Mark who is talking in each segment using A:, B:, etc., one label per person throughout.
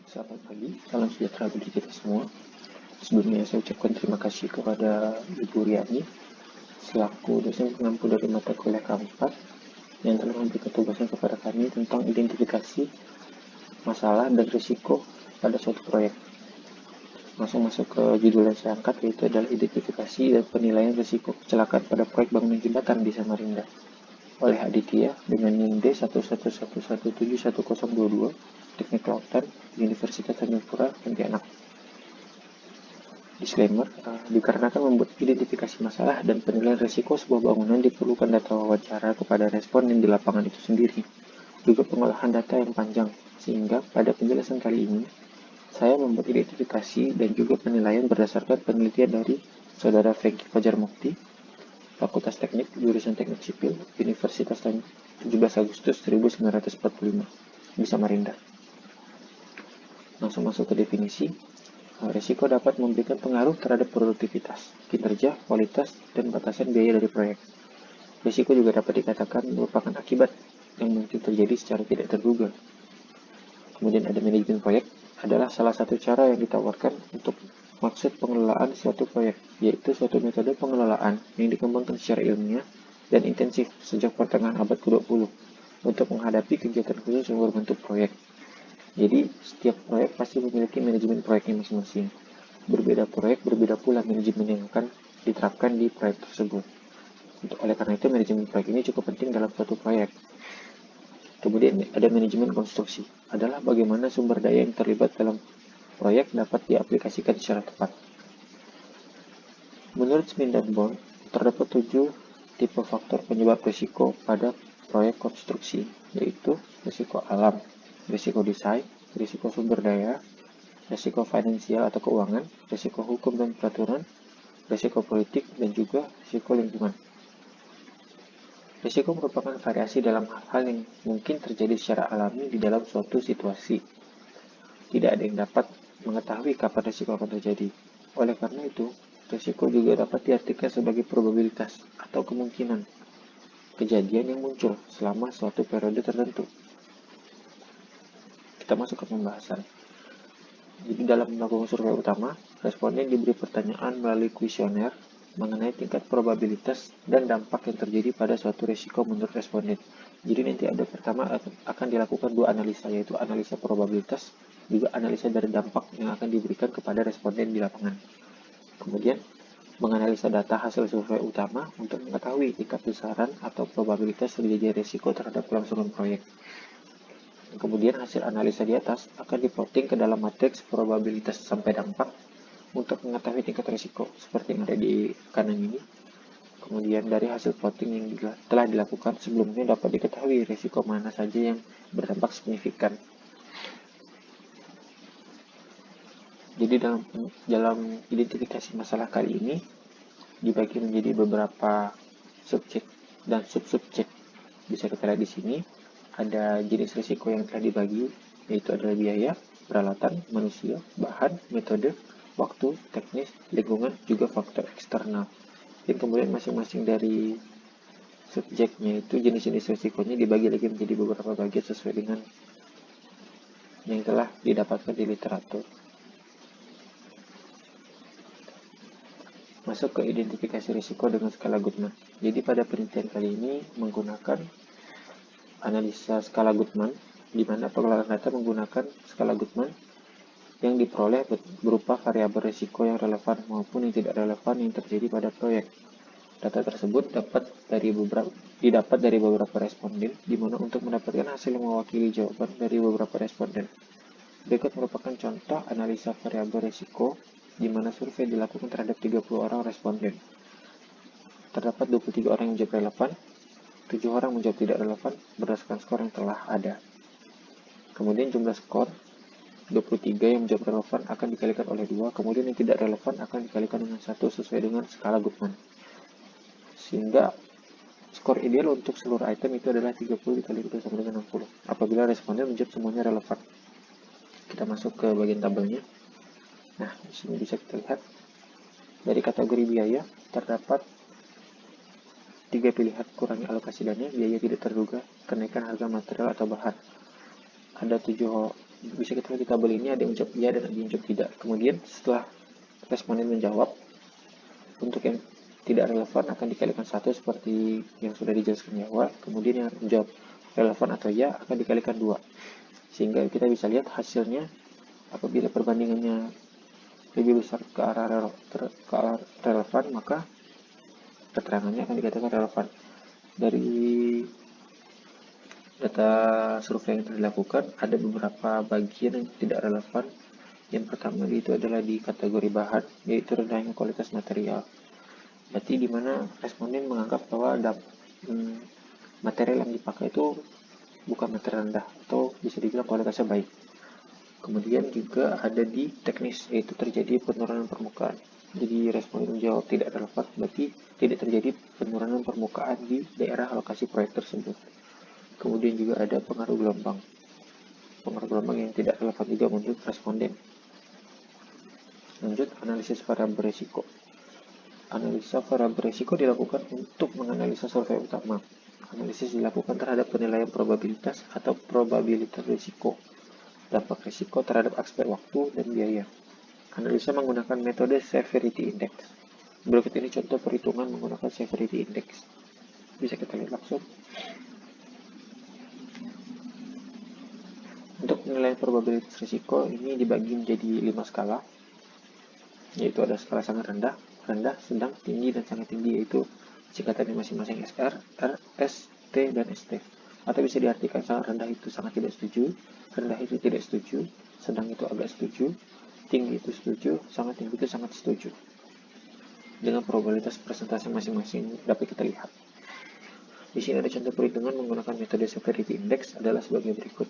A: Selamat pagi, salam sejahtera bagi kita semua. Sebelumnya saya ucapkan terima kasih kepada Ibu Riani selaku dosen pengampu dari mata kuliah keempat yang telah memberikan tugasnya kepada kami tentang identifikasi masalah dan risiko pada suatu proyek. Langsung masuk ke judul yang saya angkat, yaitu adalah identifikasi dan penilaian risiko kecelakaan pada proyek bangunan jembatan di Samarinda oleh Aditya dengan NIM D111171022 Teknik Kelautan Universitas Tanjung Pura, Pontianak. Disclaimer, dikarenakan membuat identifikasi masalah dan penilaian risiko sebuah bangunan diperlukan data wawancara kepada responden di lapangan itu sendiri, juga pengolahan data yang panjang, sehingga pada penjelasan kali ini, saya membuat identifikasi dan juga penilaian berdasarkan penelitian dari Saudara Fengki Fajar Mukti, Fakultas Teknik, Jurusan Teknik Sipil, Universitas 17 Agustus 1945, di Samarinda. Langsung masuk ke definisi. Risiko dapat memberikan pengaruh terhadap produktivitas, kinerja, kualitas, dan batasan biaya dari proyek. Risiko juga dapat dikatakan merupakan akibat yang mungkin terjadi secara tidak terduga. Kemudian ada manajemen proyek, adalah salah satu cara yang ditawarkan untuk maksud pengelolaan suatu proyek, yaitu suatu metode pengelolaan yang dikembangkan secara ilmiah dan intensif sejak pertengahan abad ke-20 untuk menghadapi kegiatan khusus yang berbentuk proyek. Jadi, setiap proyek pasti memiliki manajemen proyeknya masing-masing. Berbeda proyek, berbeda pula manajemen yang akan diterapkan di proyek tersebut. Oleh karena itu, manajemen proyek ini cukup penting dalam suatu proyek. Kemudian ada manajemen konstruksi, adalah bagaimana sumber daya yang terlibat dalam proyek dapat diaplikasikan secara tepat. Menurut Smith dan Bond, terdapat 7 tipe faktor penyebab risiko pada proyek konstruksi, yaitu risiko alam, risiko desain, risiko sumber daya, risiko finansial atau keuangan, risiko hukum dan peraturan, risiko politik, dan juga risiko lingkungan. Risiko merupakan variasi dalam hal yang mungkin terjadi secara alami di dalam suatu situasi. Tidak ada yang dapat mengetahui kapan risiko akan terjadi. Oleh karena itu, risiko juga dapat diartikan sebagai probabilitas atau kemungkinan kejadian yang muncul selama suatu periode tertentu. Kita masuk ke pembahasan. Jadi dalam melakukan survei utama, responden diberi pertanyaan melalui kuesioner mengenai tingkat probabilitas dan dampak yang terjadi pada suatu risiko menurut responden. Jadi nanti ada pertama akan dilakukan 2 analisa, yaitu analisa probabilitas, juga analisa dari dampak yang akan diberikan kepada responden di lapangan. Kemudian, menganalisa data hasil survei utama untuk mengetahui tingkat besaran atau probabilitas terjadi risiko terhadap kelangsungan proyek. Kemudian hasil analisa di atas akan diplotting ke dalam matriks probabilitas sampai dampak untuk mengetahui tingkat risiko seperti yang ada di kanan ini. Kemudian dari hasil plotting yang telah dilakukan sebelumnya dapat diketahui risiko mana saja yang berdampak signifikan. Jadi dalam identifikasi masalah kali ini dibagi menjadi beberapa subjek dan sub-subjek. Bisa kita lihat di sini ada jenis risiko yang telah dibagi, yaitu adalah biaya, peralatan, manusia, bahan, metode, waktu, teknis, lingkungan, juga faktor eksternal. Dan kemudian masing-masing dari subjeknya itu jenis-jenis risikonya dibagi lagi menjadi beberapa bagian sesuai dengan yang telah didapatkan di literatur. Masuk ke identifikasi risiko dengan skala Goodman. Jadi pada penelitian kali ini menggunakan analisa skala Goodman, di mana pengelolaan data menggunakan skala Goodman yang diperoleh berupa variabel risiko yang relevan maupun yang tidak relevan yang terjadi pada proyek. Data tersebut didapat dari beberapa responden, di mana untuk mendapatkan hasil yang mewakili jawaban dari beberapa responden. Berikut merupakan contoh analisa variabel risiko, di mana survei dilakukan terhadap 30 orang responden. Terdapat 23 orang yang menjawab relevan, 7 orang menjawab tidak relevan berdasarkan skor yang telah ada. Kemudian jumlah skor 23 yang menjawab relevan akan dikalikan oleh 2, kemudian yang tidak relevan akan dikalikan dengan 1 sesuai dengan skala Goodman. Sehingga skor ideal untuk seluruh item itu adalah 30 dikali 2 sama dengan 60 apabila responden menjawab semuanya relevan. Kita masuk ke bagian tabelnya. Nah, di sini bisa kita lihat dari kategori biaya terdapat 3 pilihan: kurangi alokasi dana, biaya tidak terduga, kenaikan harga material atau bahan. Ada 7 Bisa kita lihat di tabel ini ada yang menjawab iya dan ada yang menjawab tidak. Kemudian setelah responden menjawab, untuk yang tidak relevan akan dikalikan 1 seperti yang sudah dijelaskan di awal. Kemudian yang menjawab relevan atau ya akan dikalikan 2. Sehingga kita bisa lihat hasilnya apabila perbandingannya lebih besar ke arah relevan, maka keterangannya akan dikatakan relevan. Dari data survei yang telah dilakukan, ada beberapa bagian yang tidak relevan. Yang pertama itu adalah di kategori bahan, yaitu rendahnya kualitas material. Berarti di mana responden menganggap bahwa material yang dipakai itu bukan material rendah, atau bisa dibilang kualitasnya baik. Kemudian juga ada di teknis, yaitu terjadi penurunan permukaan. Jadi responden menjawab tidak relevan, berarti tidak terjadi penurunan permukaan di daerah lokasi proyek tersebut. Kemudian juga ada pengaruh gelombang. Pengaruh gelombang yang tidak relevan juga menurut responden. Lanjut, analisis variabel risiko. Analisa variabel risiko dilakukan untuk menganalisa survei utama. Analisis dilakukan terhadap penilaian probabilitas atau probabilitas risiko, dampak risiko terhadap aspek waktu dan biaya. Analisa menggunakan metode severity index. Berikut ini contoh perhitungan menggunakan severity index. Bisa kita lihat langsung. Untuk penilaian probabilitas risiko ini dibagi menjadi 5 skala, yaitu ada skala sangat rendah, rendah, sedang, tinggi, dan sangat tinggi, yaitu singkatannya masing-masing SR, R, S, T, dan ST. Atau bisa diartikan sangat rendah itu sangat tidak setuju, rendah itu tidak setuju, sedang itu agak setuju, tinggi itu setuju, sangat tinggi itu sangat setuju. Dengan probabilitas presentasi masing-masing dapat kita lihat. Di sini ada contoh perhitungan menggunakan metode severity index adalah sebagai berikut.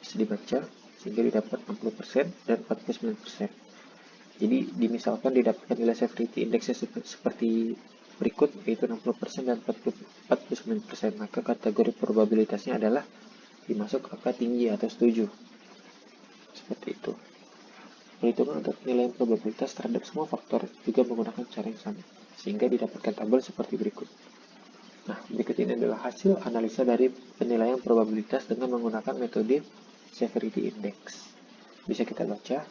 A: Bisa dibaca sehingga didapat 60% dan 49%. Jadi dimisalkan didapatkan nilai severity index seperti berikut, yaitu 60% dan 49%, maka kategori probabilitasnya adalah dimasuk angka tinggi atau setuju. Seperti itu. Perhitungan untuk penilaian probabilitas terhadap semua faktor juga menggunakan cara yang sama, sehingga didapatkan tabel seperti berikut. Nah, berikut ini adalah hasil analisa dari penilaian probabilitas dengan menggunakan metode severity index. Bisa kita baca.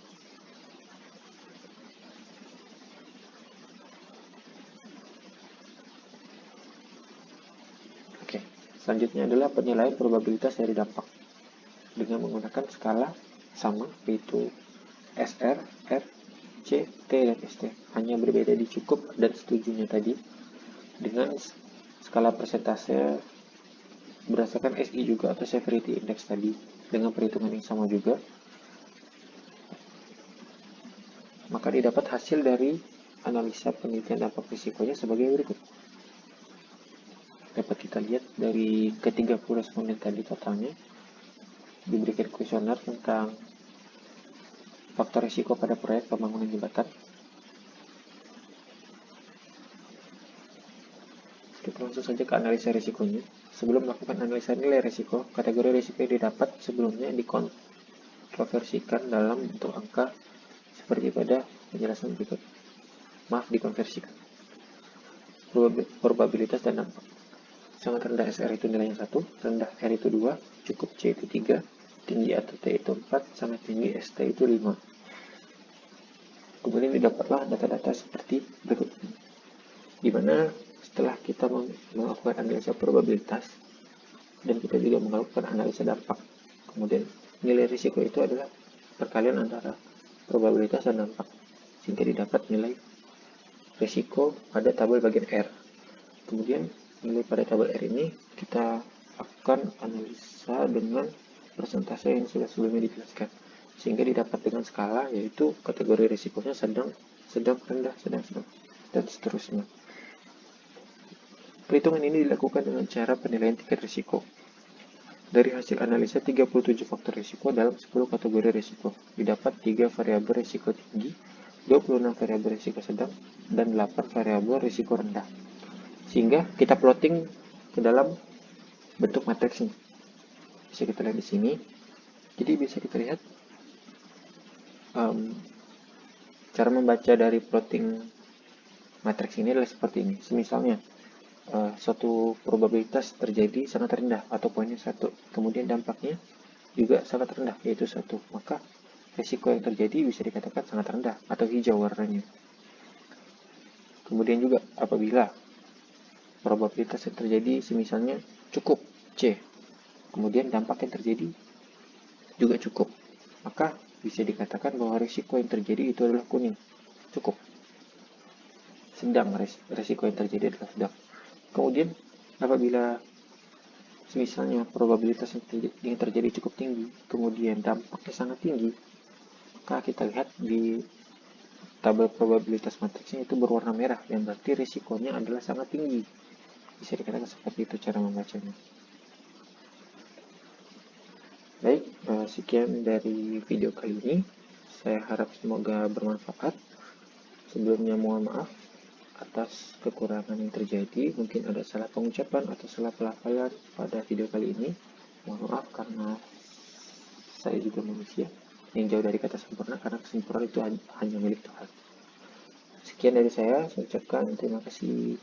A: Oke, selanjutnya adalah penilaian probabilitas dari dampak dengan menggunakan skala sama, yaitu SR, R, C, T, dan ST. Hanya berbeda di cukup dan setujunya tadi. Dengan skala persentase berdasarkan SI juga atau severity index tadi, dengan perhitungan yang sama juga, maka didapat hasil dari analisa penelitian dampak risikonya sebagai berikut. Dapat kita lihat dari ke-30 responden tadi totalnya, diberikan kuesioner tentang faktor risiko pada proyek pembangunan jembatan. Kita langsung saja ke analisa risikonya. Sebelum melakukan analisa nilai risiko, kategori risiko yang didapat sebelumnya dikonversikan dalam bentuk angka seperti pada penjelasan berikut. Maaf, dikonversikan. Probabilitas dan dampak. Sangat rendah SR itu nilainya 1, rendah R itu 2, cukup C itu 3, tinggi atau T itu 4, sangat tinggi ST itu 5. Kemudian didapatlah data-data seperti berikut ini, di mana setelah kita melakukan analisa probabilitas dan kita juga melakukan analisa dampak, kemudian nilai risiko itu adalah perkalian antara probabilitas dan dampak, sehingga didapat nilai risiko pada tabel bagian R. Kemudian nilai pada tabel R ini kita akan analisa dengan persentase yang sudah sebelumnya dijelaskan, sehingga didapat dengan skala, yaitu kategori risikonya sedang, rendah, sedang, dan seterusnya. Perhitungan ini dilakukan dengan cara penilaian tingkat risiko. Dari hasil analisa 37 faktor risiko dalam 10 kategori risiko, didapat 3 variabel risiko tinggi, 26 variabel risiko sedang, dan 8 variabel risiko rendah. Sehingga kita plotting ke dalam bentuk matriks ini. Bisa kita lihat di sini. Jadi bisa kita lihat cara membaca dari plotting matriks ini adalah seperti ini. Misalnya suatu probabilitas terjadi sangat rendah atau poinnya 1, kemudian dampaknya juga sangat rendah, yaitu 1. Maka risiko yang terjadi bisa dikatakan sangat rendah atau hijau warnanya. Kemudian juga apabila probabilitas yang terjadi semisalnya cukup, C. Kemudian dampak yang terjadi juga cukup, maka bisa dikatakan bahwa risiko yang terjadi itu adalah kuning, cukup. Sedang, risiko yang terjadi adalah sedang. Kemudian apabila misalnya probabilitas yang terjadi cukup tinggi, kemudian dampaknya sangat tinggi, maka kita lihat di tabel probabilitas matriksnya itu berwarna merah, yang berarti risikonya adalah sangat tinggi. Bisa dikatakan seperti itu cara membacanya. Baik, sekian dari video kali ini. Saya harap semoga bermanfaat. Sebelumnya mohon maaf atas kekurangan yang terjadi. Mungkin ada salah pengucapan atau salah pelafalan pada video kali ini. Mohon maaf karena saya juga manusia yang jauh dari kata sempurna, karena kesempurnaan itu hanya milik Tuhan. Sekian dari saya ucapkan terima kasih.